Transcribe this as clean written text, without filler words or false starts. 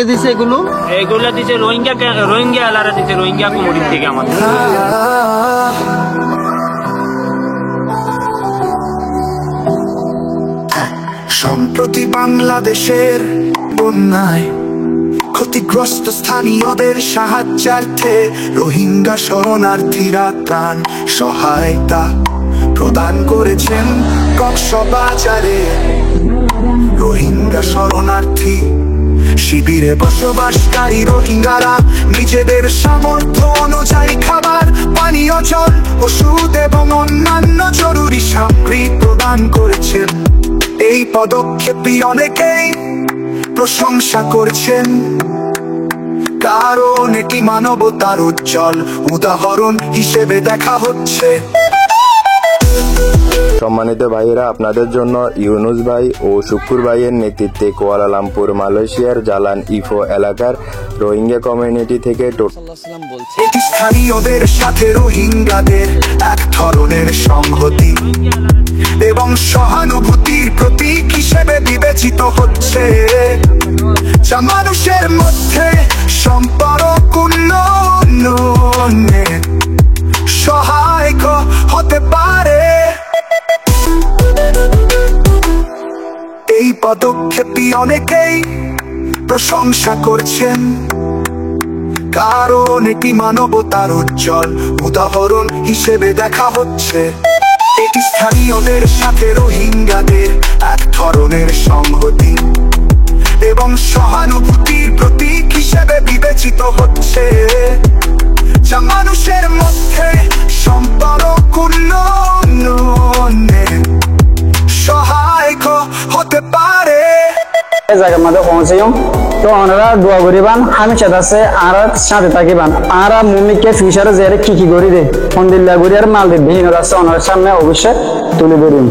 দিছে এগুলো এগুলো দিছে রোহিঙ্গা এলারা দিছে রোহিঙ্গা কমিউনিটি থেকে আমাদের। সম্প্রতি বাংলাদেশের বন্যায় ক্ষতিগ্রস্ত স্থানীয়দের সাহায্যার্থে রোহিঙ্গা শরণার্থীরা ত্রাণ সহায়তা প্রদান করেছেন কক্সবাজারে। রোহিঙ্গা শরণার্থী শিবিরে বসবাসকারী রোহিঙ্গারা নিজেদের সামর্থ্য অনুযায়ী খাবার, পানীয় জল, ওষুধ এবং অন্যান্য জরুরি সামগ্রী প্রদান করেছেন। এই পদক্ষেপে অনেকেই প্রশংসা করছেন, কারণ এটি মানবতার উজ্জ্বল উদাহরণ হিসেবে দেখা হচ্ছে। সম্মানিত ভাইয়েরা, আপনাদের জন্য ইউনুস ভাই ও শুক্কুর ভাইয়ের নেতৃত্বে কুয়ালালামপুর মালয়েশিয়ার জালান ইফো এলাকার রোহিঙ্গা কমিউনিটি থেকে এটি স্থানীয়দের সাথে রোহিঙ্গাদের এক ধরনের সংহতি এবং সহানুভূতির প্রতীক হিসেবে বিবেচিত হচ্ছে, যা মানুষের মধ্যে সম্পর্ক উন্নয়নে সহায়ক হতে পারে। এই পদক্ষেপে অনেকেই প্রশংসা করছেন, কারণ এটি মানবতার উজ্জ্বল উদাহরণ হিসেবে দেখা হচ্ছে। এটি স্থানীয়দের সাথে রোহিঙ্গাদের এক ধরনের সংহতি এবং সহানুভূতির প্রতীক হিসেবে বিবেচিত হচ্ছে, যা মানুষের মধ্যে সম্পর্ক উন্নয়নে সহায়ক হতে পারে। জায়গার মধ্যে পৌঁছাইম তো ওনারা দোয়া করিবান, আমি চাইতাছে আর সাথে থাকিবান। আর মুমিকে ফিউচারে যে কি করি দে ফন্দিল্লা করি আর মাল দিন আছে ওনার সামনে অবশ্যই তুলে ধরিম।